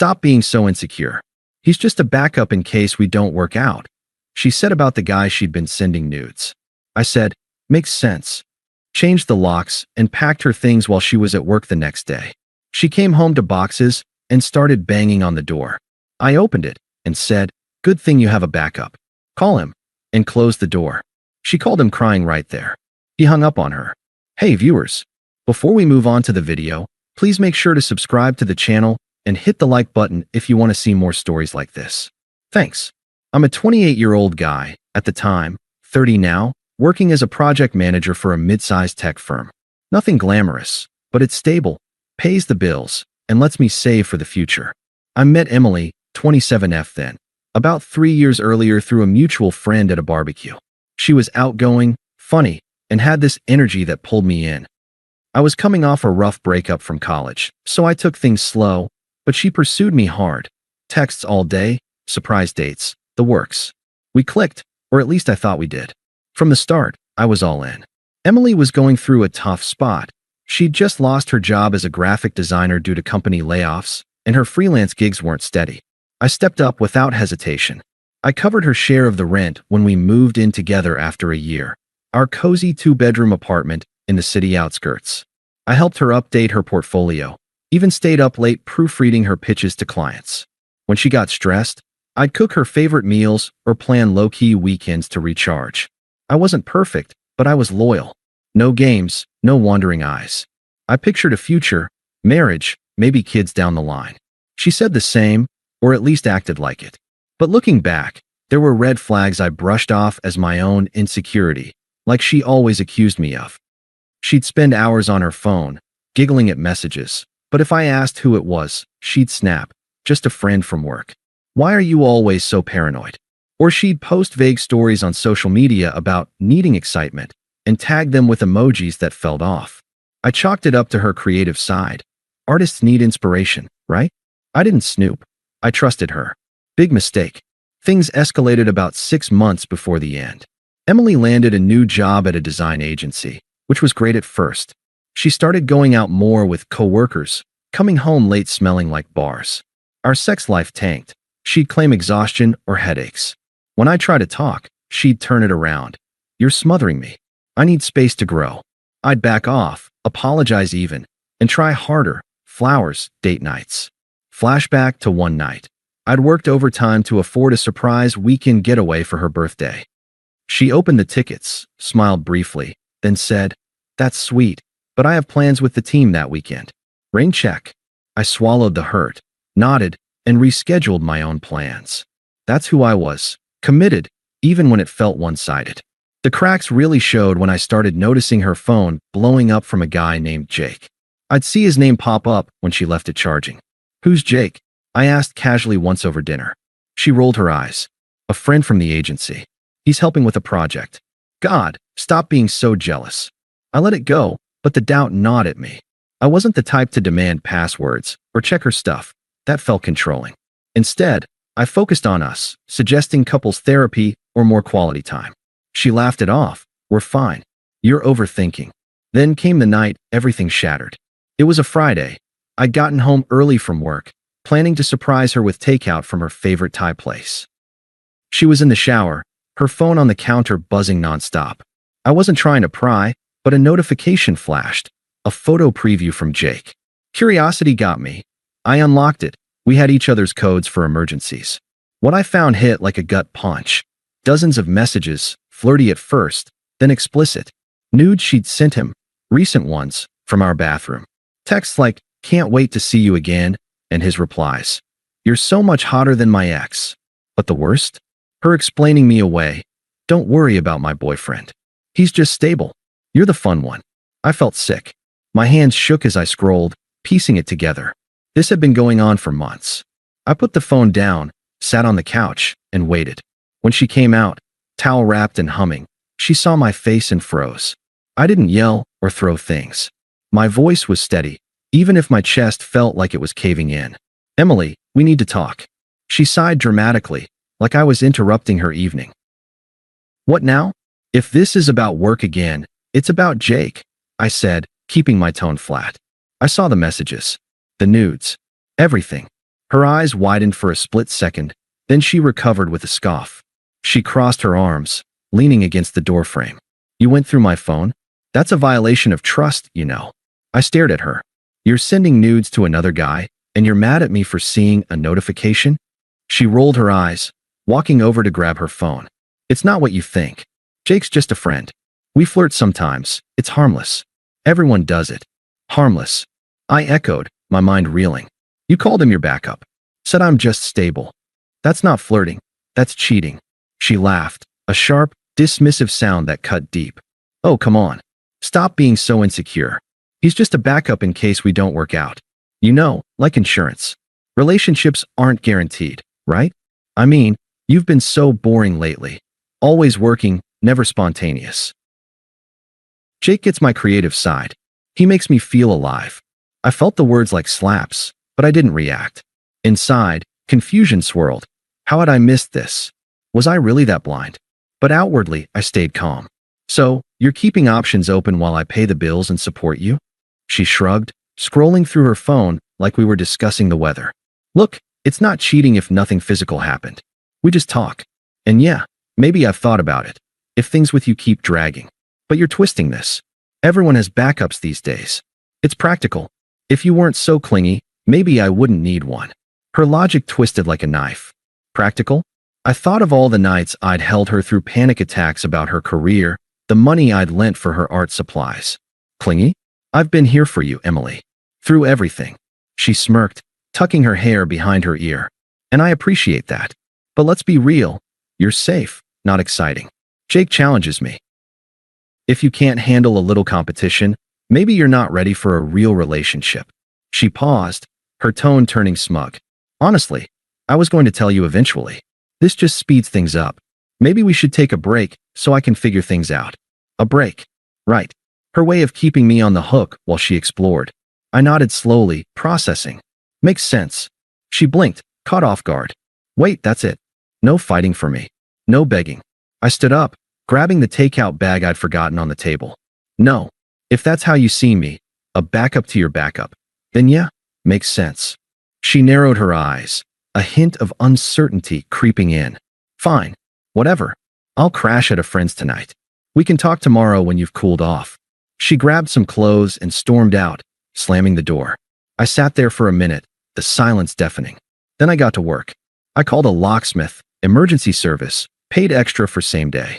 Stop being so insecure. He's just a backup in case we don't work out. She said about the guy she'd been sending nudes. I said, makes sense. Changed the locks and packed her things while she was at work the next day. She came home to boxes and started banging on the door. I opened it and said, good thing you have a backup. Call him, and closed the door. She called him crying right there. He hung up on her. Hey viewers, before we move on to the video, please make sure to subscribe to the channel and hit the like button if you want to see more stories like this. Thanks. I'm a 28-year-old guy, at the time, 30 now, working as a project manager for a mid-sized tech firm. Nothing glamorous, but it's stable, pays the bills, and lets me save for the future. I met Emily, 27F then, about 3 years earlier through a mutual friend at a barbecue. She was outgoing, funny, and had this energy that pulled me in. I was coming off a rough breakup from college, so I took things slow, but she pursued me hard. Texts all day, surprise dates, the works. We clicked, or at least I thought we did. From the start, I was all in. Emily was going through a tough spot. She'd just lost her job as a graphic designer due to company layoffs, and her freelance gigs weren't steady. I stepped up without hesitation. I covered her share of the rent when we moved in together after a year. Our cozy 2-bedroom apartment in the city outskirts. I helped her update her portfolio, even stayed up late proofreading her pitches to clients. When she got stressed, I'd cook her favorite meals or plan low-key weekends to recharge. I wasn't perfect, but I was loyal. No games, no wandering eyes. I pictured a future, marriage, maybe kids down the line. She said the same, or at least acted like it. But looking back, there were red flags I brushed off as my own insecurity, like she always accused me of. She'd spend hours on her phone, giggling at messages, but if I asked who it was, she'd snap, just a friend from work. Why are you always so paranoid? Or she'd post vague stories on social media about needing excitement and tag them with emojis that felt off. I chalked it up to her creative side. Artists need inspiration, right? I didn't snoop. I trusted her. Big mistake. Things escalated about 6 months before the end. Emily landed a new job at a design agency, which was great at first. She started going out more with coworkers, coming home late smelling like bars. Our sex life tanked. She'd claim exhaustion or headaches. When I tried to talk, she'd turn it around. You're smothering me. I need space to grow. I'd back off, apologize even, and try harder. Flowers, date nights. Flashback to one night. I'd worked overtime to afford a surprise weekend getaway for her birthday. She opened the tickets, smiled briefly, then said, "That's sweet, but I have plans with the team that weekend." Rain check. I swallowed the hurt, nodded, and rescheduled my own plans. That's who I was, committed, even when it felt one-sided. The cracks really showed when I started noticing her phone blowing up from a guy named Jake. I'd see his name pop up when she left it charging. "Who's Jake?" I asked casually once over dinner. She rolled her eyes. "A friend from the agency. He's helping with a project." God, stop being so jealous. I let it go, but the doubt gnawed at me. I wasn't the type to demand passwords or check her stuff. That felt controlling. Instead, I focused on us, suggesting couples therapy or more quality time. She laughed it off. "We're fine. You're overthinking." Then came the night everything shattered. It was a Friday. I'd gotten home early from work, planning to surprise her with takeout from her favorite Thai place. She was in the shower, her phone on the counter buzzing nonstop. I wasn't trying to pry, but a notification flashed, a photo preview from Jake. Curiosity got me. I unlocked it. We had each other's codes for emergencies. What I found hit like a gut punch. Dozens of messages, flirty at first, then explicit. Nudes she'd sent him, recent ones, from our bathroom. Texts like, "Can't wait to see you again," and his replies, "You're so much hotter than my ex." But the worst? Her explaining me away. "Don't worry about my boyfriend. He's just stable. You're the fun one." I felt sick. My hands shook as I scrolled, piecing it together. This had been going on for months. I put the phone down, sat on the couch, and waited. When she came out, towel wrapped and humming, she saw my face and froze. I didn't yell or throw things. My voice was steady, even if my chest felt like it was caving in. "Emily, we need to talk." She sighed dramatically, like I was interrupting her evening. "What now?" "If this is about work again, it's about Jake," I said, keeping my tone flat. I saw the messages, the nudes, everything. Her eyes widened for a split second, then she recovered with a scoff. She crossed her arms, leaning against the doorframe. You went through my phone? That's a violation of trust, you know. I stared at her. You're sending nudes to another guy, and you're mad at me for seeing a notification? She rolled her eyes, walking over to grab her phone. It's not what you think. Jake's just a friend. We flirt sometimes. It's harmless. Everyone does it. Harmless. I echoed, my mind reeling. You called him your backup. Said I'm just stable. That's not flirting. That's cheating. She laughed, a sharp, dismissive sound that cut deep. Oh, come on. Stop being so insecure. He's just a backup in case we don't work out. You know, like insurance. Relationships aren't guaranteed, right? I mean, you've been so boring lately. Always working, never spontaneous. Jake gets my creative side. He makes me feel alive. I felt the words like slaps, but I didn't react. Inside, confusion swirled. How had I missed this? Was I really that blind? But outwardly, I stayed calm. So, you're keeping options open while I pay the bills and support you? She shrugged, scrolling through her phone like we were discussing the weather. Look, it's not cheating if nothing physical happened. We just talk. And yeah, maybe I've thought about it. If things with you keep dragging. But you're twisting this. Everyone has backups these days. It's practical. If you weren't so clingy, maybe I wouldn't need one. Her logic twisted like a knife. Practical? I thought of all the nights I'd held her through panic attacks about her career, the money I'd lent for her art supplies. Clingy? I've been here for you, Emily. Through everything. She smirked, tucking her hair behind her ear. And I appreciate that. But let's be real. You're safe, not exciting. Jake challenges me. If you can't handle a little competition, maybe you're not ready for a real relationship. She paused, her tone turning smug. Honestly, I was going to tell you eventually. This just speeds things up. Maybe we should take a break so I can figure things out. A break. Right. Her way of keeping me on the hook while she explored. I nodded slowly, processing. Makes sense. She blinked, caught off guard. Wait, that's it. No fighting for me. No begging. I stood up, grabbing the takeout bag I'd forgotten on the table. No. If that's how you see me, a backup to your backup, then yeah, makes sense. She narrowed her eyes, a hint of uncertainty creeping in. Fine. Whatever. I'll crash at a friend's tonight. We can talk tomorrow when you've cooled off. She grabbed some clothes and stormed out, slamming the door. I sat there for a minute, the silence deafening. Then I got to work. I called a locksmith, emergency service, paid extra for same day.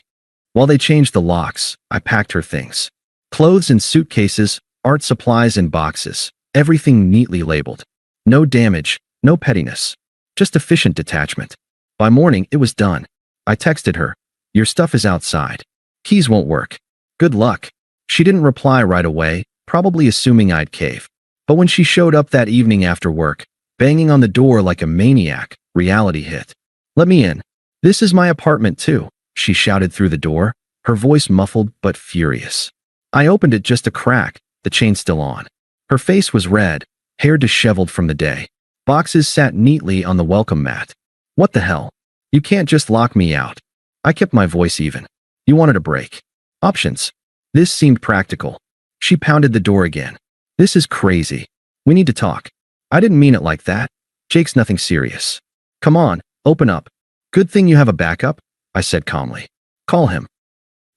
While they changed the locks, I packed her things. Clothes in suitcases, art supplies in boxes, everything neatly labeled. No damage, no pettiness. Just efficient detachment. By morning, it was done. I texted her. Your stuff is outside. Keys won't work. Good luck. She didn't reply right away, probably assuming I'd cave. But when she showed up that evening after work, banging on the door like a maniac, reality hit. Let me in. This is my apartment too, she shouted through the door, her voice muffled but furious. I opened it just a crack, the chain still on. Her face was red, hair disheveled from the day. Boxes sat neatly on the welcome mat. What the hell? You can't just lock me out. I kept my voice even. You wanted a break. Options. This seemed practical. She pounded the door again. This is crazy. We need to talk. I didn't mean it like that. Jake's nothing serious. Come on, open up. Good thing you have a backup, I said calmly. Call him.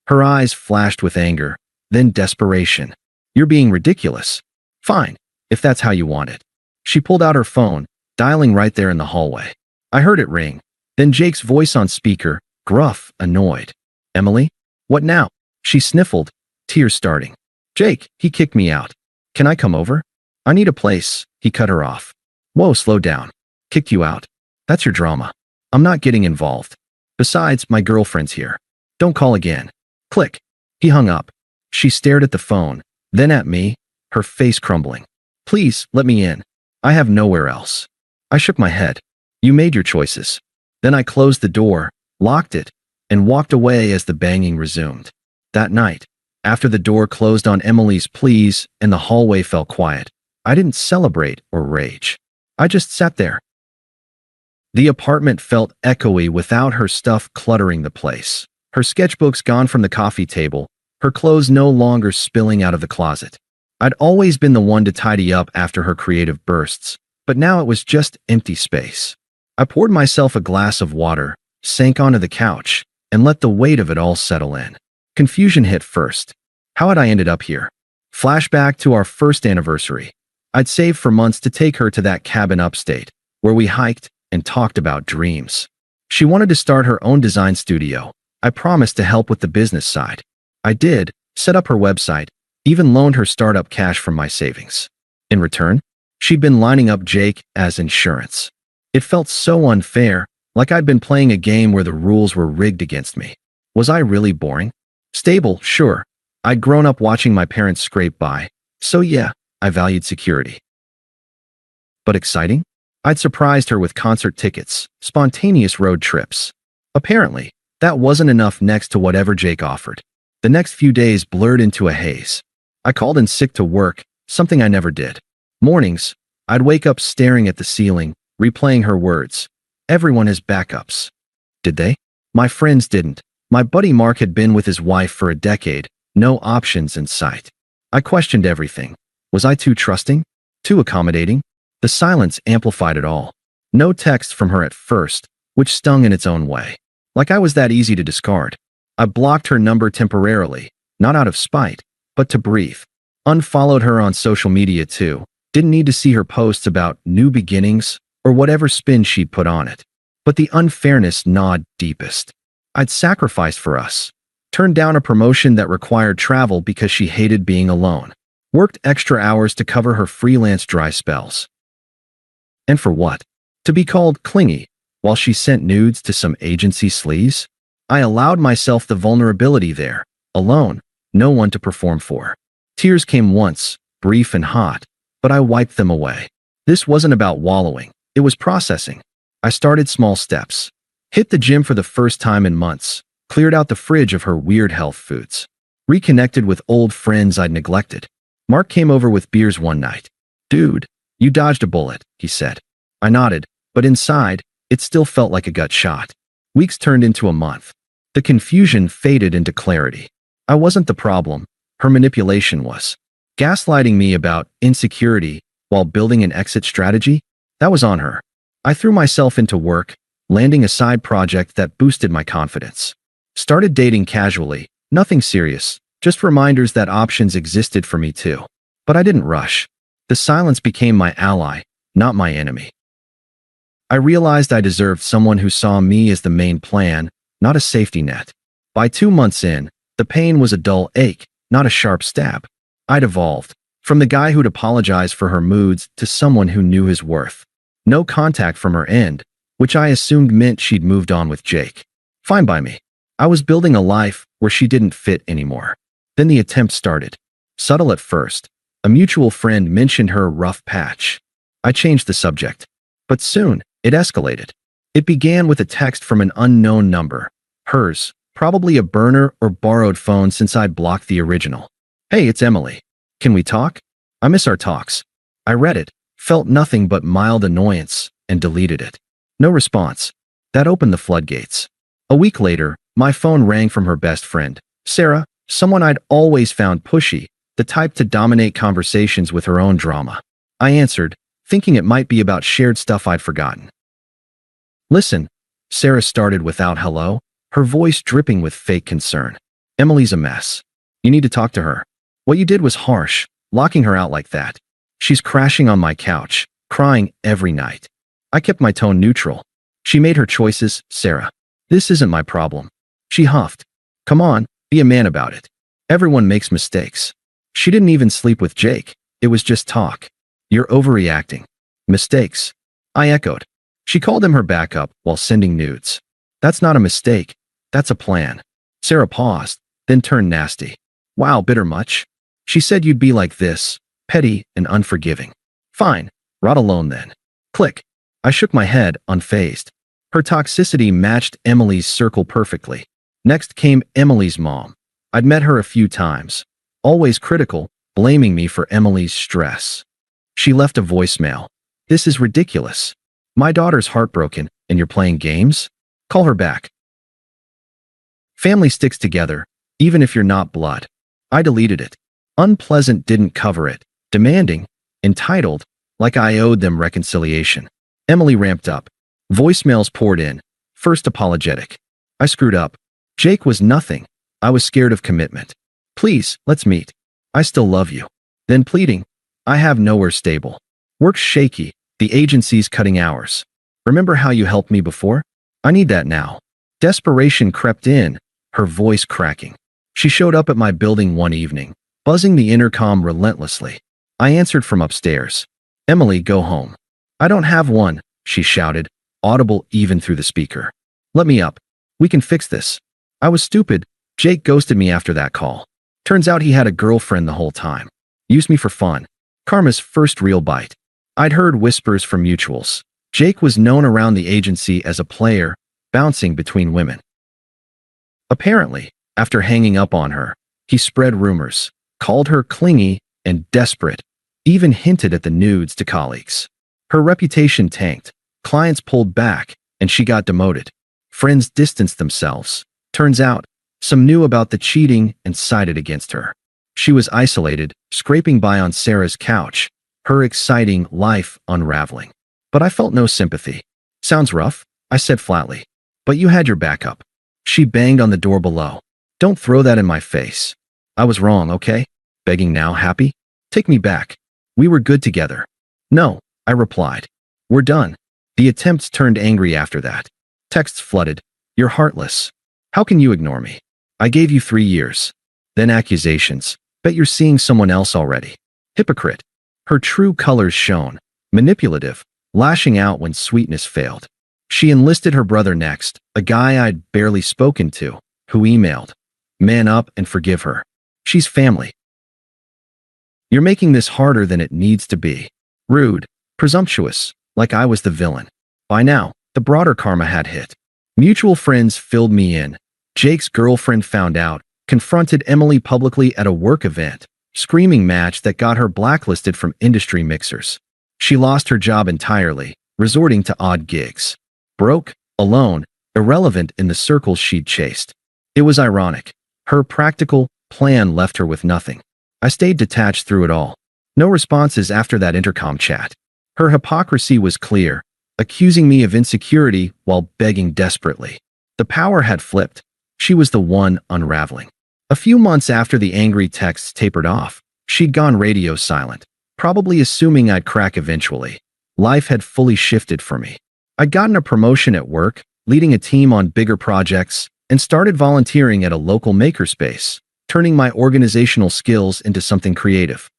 Her eyes flashed with anger, then desperation. You're being ridiculous. Fine, if that's how you want it. She pulled out her phone, dialing right there in the hallway. I heard it ring. Then Jake's voice on speaker, gruff, annoyed. Emily? What now? She sniffled, tears starting. Jake, he kicked me out. Can I come over? I need a place, he cut her off. Whoa, slow down. Kicked you out. That's your drama. I'm not getting involved. Besides, my girlfriend's here. Don't call again. Click. He hung up. She stared at the phone, then at me, her face crumbling. Please, let me in. I have nowhere else. I shook my head. You made your choices. Then I closed the door, locked it, and walked away as the banging resumed. That night, after the door closed on Emily's pleas and the hallway fell quiet, I didn't celebrate or rage. I just sat there. The apartment felt echoey without her stuff cluttering the place. Her sketchbooks gone from the coffee table, her clothes no longer spilling out of the closet. I'd always been the one to tidy up after her creative bursts, But now it was just empty space. I poured myself a glass of water, sank onto the couch, and let the weight of it all settle in. Confusion hit first. How had I ended up here? Flashback to our first anniversary. I'd saved for months to take her to that cabin upstate, where we hiked and talked about dreams. She wanted to start her own design studio. I promised to help with the business side. I did, set up her website, even loaned her startup cash from my savings. In return, she'd been lining up Jake as insurance. It felt so unfair, like I'd been playing a game where the rules were rigged against me. Was I really boring? Stable, sure. I'd grown up watching my parents scrape by, so yeah, I valued security. But exciting? I'd surprised her with concert tickets, spontaneous road trips. Apparently, that wasn't enough next to whatever Jake offered. The next few days blurred into a haze. I called in sick to work, something I never did. Mornings, I'd wake up staring at the ceiling, replaying her words. Everyone has backups. Did they? My friends didn't. My buddy Mark had been with his wife for a decade, no options in sight. I questioned everything. Was I too trusting? Too accommodating? The silence amplified it all. No text from her at first, which stung in its own way. Like I was that easy to discard. I blocked her number temporarily, not out of spite, but to breathe. Unfollowed her on social media too. Didn't need to see her posts about new beginnings or whatever spin she'd put on it. But the unfairness gnawed deepest. I'd sacrificed for us. Turned down a promotion that required travel because she hated being alone. Worked extra hours to cover her freelance dry spells. And for what? To be called clingy while she sent nudes to some agency sleaze? I allowed myself the vulnerability there, alone, no one to perform for. Tears came once, brief and hot, but I wiped them away. This wasn't about wallowing, it was processing. I started small steps. Hit the gym for the first time in months, cleared out the fridge of her weird health foods. Reconnected with old friends I'd neglected. Mark came over with beers one night. "Dude, you dodged a bullet," he said. I nodded, but inside, it still felt like a gut shot. Weeks turned into a month. The confusion faded into clarity. I wasn't the problem. Her manipulation was. Gaslighting me about insecurity while building an exit strategy? That was on her. I threw myself into work, landing a side project that boosted my confidence. Started dating casually, nothing serious, just reminders that options existed for me too. But I didn't rush. The silence became my ally, not my enemy. I realized I deserved someone who saw me as the main plan, not a safety net. By 2 months in, the pain was a dull ache, not a sharp stab. I'd evolved, from the guy who'd apologize for her moods to someone who knew his worth. No contact from her end, which I assumed meant she'd moved on with Jake. Fine by me. I was building a life where she didn't fit anymore. Then the attempt started. Subtle at first. A mutual friend mentioned her rough patch. I changed the subject. But soon, it escalated. It began with a text from an unknown number. Hers, probably a burner or borrowed phone since I'd blocked the original. "Hey, it's Emily. Can we talk? I miss our talks." I read it, felt nothing but mild annoyance, and deleted it. No response. That opened the floodgates. A week later, my phone rang from her best friend, Sarah, someone I'd always found pushy, the type to dominate conversations with her own drama. I answered, thinking it might be about shared stuff I'd forgotten. "Listen," Sarah started without hello, her voice dripping with fake concern. "Emily's a mess. You need to talk to her. What you did was harsh, locking her out like that. She's crashing on my couch, crying every night." I kept my tone neutral. "She made her choices, Sarah. This isn't my problem." She huffed. "Come on, be a man about it. Everyone makes mistakes. She didn't even sleep with Jake. It was just talk. You're overreacting." "Mistakes?" I echoed. She called him her backup while sending nudes. "That's not a mistake. That's a plan." Sarah paused, then turned nasty. "Wow, bitter much? She said you'd be like this, petty and unforgiving." "Fine, rot alone then." Click. I shook my head, unfazed. Her toxicity matched Emily's circle perfectly. Next came Emily's mom. I'd met her a few times. Always critical, blaming me for Emily's stress. She left a voicemail. "This is ridiculous. My daughter's heartbroken, and you're playing games? Call her back." Family sticks together, even if you're not blood. I deleted it. Unpleasant didn't cover it. Demanding, entitled, like I owed them reconciliation. Emily ramped up. Voicemails poured in. First apologetic. I screwed up. Jake was nothing. I was scared of commitment. Please, let's meet. I still love you. Then pleading. I have nowhere stable. Work's shaky. The agency's cutting hours. Remember how you helped me before? I need that now. Desperation crept in, her voice cracking. She showed up at my building one evening, buzzing the intercom relentlessly. I answered from upstairs. Emily, go home. I don't have one, she shouted, audible even through the speaker. Let me up. We can fix this. I was stupid. Jake ghosted me after that call. Turns out he had a girlfriend the whole time. Used me for fun. Karma's first real bite. I'd heard whispers from mutuals. Jake was known around the agency as a player, bouncing between women. Apparently, after hanging up on her, he spread rumors, called her clingy and desperate, even hinted at the nudes to colleagues. Her reputation tanked, clients pulled back, and she got demoted. Friends distanced themselves. Turns out, some knew about the cheating and sided against her. She was isolated, scraping by on Sarah's couch, her exciting life unraveling. But I felt no sympathy. Sounds rough, I said flatly. But you had your backup. She banged on the door below. Don't throw that in my face. I was wrong, okay? Begging now, happy? Take me back. We were good together. No, I replied. We're done. The attempts turned angry after that. Texts flooded. You're heartless. How can you ignore me? I gave you 3 years. Then accusations. Bet you're seeing someone else already. Hypocrite. Her true colors shone. Manipulative. Lashing out when sweetness failed. She enlisted her brother next, a guy I'd barely spoken to, who emailed. Man up and forgive her. She's family. You're making this harder than it needs to be. Rude. Presumptuous. Like I was the villain. By now, the broader karma had hit. Mutual friends filled me in. Jake's girlfriend found out, confronted Emily publicly at a work event, screaming match that got her blacklisted from industry mixers. She lost her job entirely, resorting to odd gigs. Broke, alone, irrelevant in the circles she'd chased. It was ironic. Her practical plan left her with nothing. I stayed detached through it all. No responses after that intercom chat. Her hypocrisy was clear, accusing me of insecurity while begging desperately. The power had flipped. She was the one unraveling. A few months after the angry texts tapered off, she'd gone radio silent, probably assuming I'd crack eventually. Life had fully shifted for me. I'd gotten a promotion at work, leading a team on bigger projects, and started volunteering at a local makerspace, turning my organizational skills into something creative.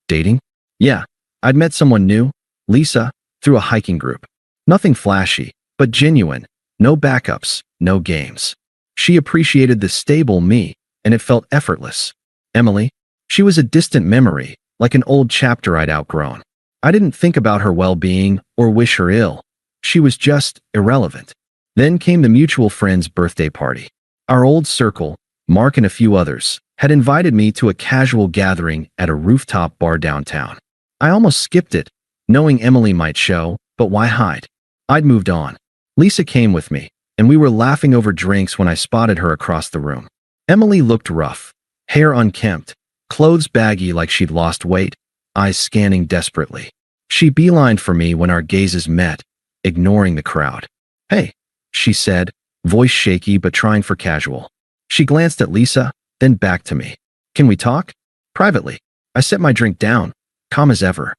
Dating? Yeah, I'd met someone new, Lisa, through a hiking group. Nothing flashy, but genuine. No backups, no games. She appreciated the stable me, and it felt effortless. Emily? She was a distant memory, like an old chapter I'd outgrown. I didn't think about her well-being or wish her ill. She was just irrelevant. Then came the mutual friend's birthday party. Our old circle, Mark and a few others, had invited me to a casual gathering at a rooftop bar downtown. I almost skipped it, knowing Emily might show, but why hide? I'd moved on. Lisa came with me, and we were laughing over drinks when I spotted her across the room. Emily looked rough, hair unkempt, clothes baggy like she'd lost weight, eyes scanning desperately. She beelined for me when our gazes met, ignoring the crowd. Hey, she said, voice shaky but trying for casual. She glanced at Lisa, then back to me. Can we talk? Privately. I set my drink down, calm as ever.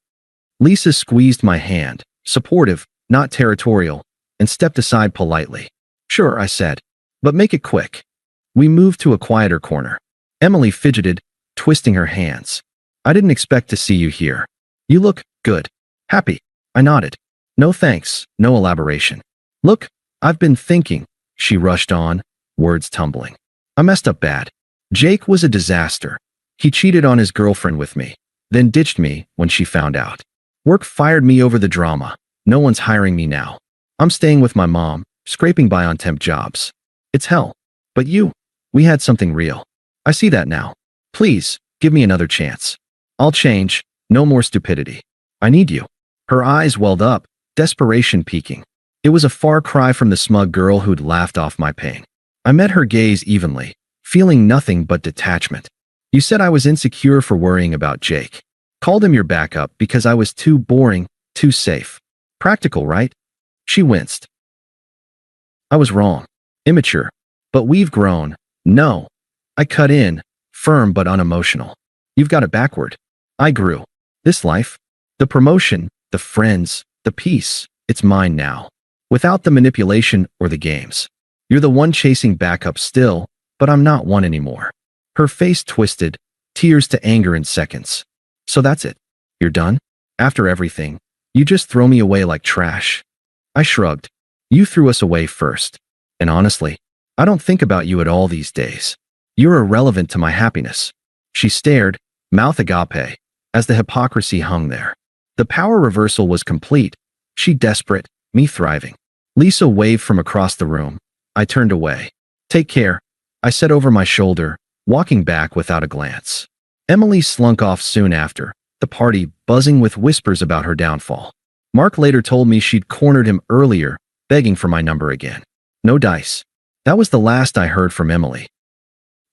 Lisa squeezed my hand, supportive, not territorial, and stepped aside politely. Sure, I said, but make it quick. We moved to a quieter corner. Emily fidgeted, twisting her hands. I didn't expect to see you here. You look good. Happy. I nodded. No thanks, no elaboration. Look, I've been thinking, she rushed on, words tumbling. I messed up bad. Jake was a disaster. He cheated on his girlfriend with me, then ditched me when she found out. Work fired me over the drama. No one's hiring me now. I'm staying with my mom, scraping by on temp jobs. It's hell. But we had something real. I see that now. Please, give me another chance. I'll change. No more stupidity. I need you. Her eyes welled up, desperation peaking. It was a far cry from the smug girl who'd laughed off my pain. I met her gaze evenly, feeling nothing but detachment. You said I was insecure for worrying about Jake. Called him your backup because I was too boring, too safe. Practical, right? She winced. I was wrong. Immature. But we've grown. No. I cut in, firm but unemotional. You've got it backward. I grew. This life, the promotion, the friends, the peace, it's mine now. Without the manipulation or the games. You're the one chasing backup still, but I'm not one anymore. Her face twisted, tears to anger in seconds. So that's it. You're done? After everything, you just throw me away like trash. I shrugged. You threw us away first. And honestly, I don't think about you at all these days. You're irrelevant to my happiness. She stared, mouth agape, as the hypocrisy hung there. The power reversal was complete. She desperate, me thriving. Lisa waved from across the room. I turned away. Take care, I said over my shoulder, walking back without a glance. Emily slunk off soon after, the party buzzing with whispers about her downfall. Mark later told me she'd cornered him earlier, begging for my number again. No dice. That was the last I heard from Emily.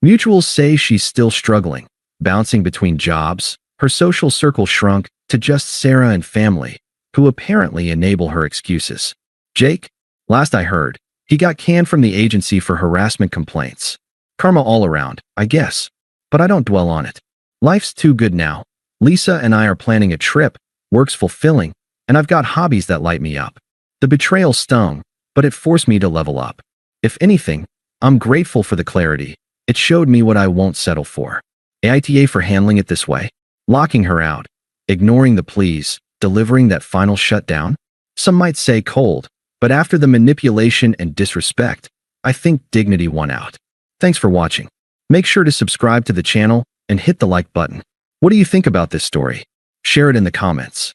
Mutuals say she's still struggling, bouncing between jobs. Her social circle shrunk to just Sarah and family, who apparently enable her excuses. Jake? Last I heard, he got canned from the agency for harassment complaints. Karma all around, I guess. But I don't dwell on it. Life's too good now. Lisa and I are planning a trip, work's fulfilling, and I've got hobbies that light me up. The betrayal stung, but it forced me to level up. If anything, I'm grateful for the clarity. It showed me what I won't settle for. AITA for handling it this way. Locking her out. Ignoring the pleas. Delivering that final shutdown. Some might say cold, but after the manipulation and disrespect, I think dignity won out. Thanks for watching. Make sure to subscribe to the channel and hit the like button. What do you think about this story? Share it in the comments.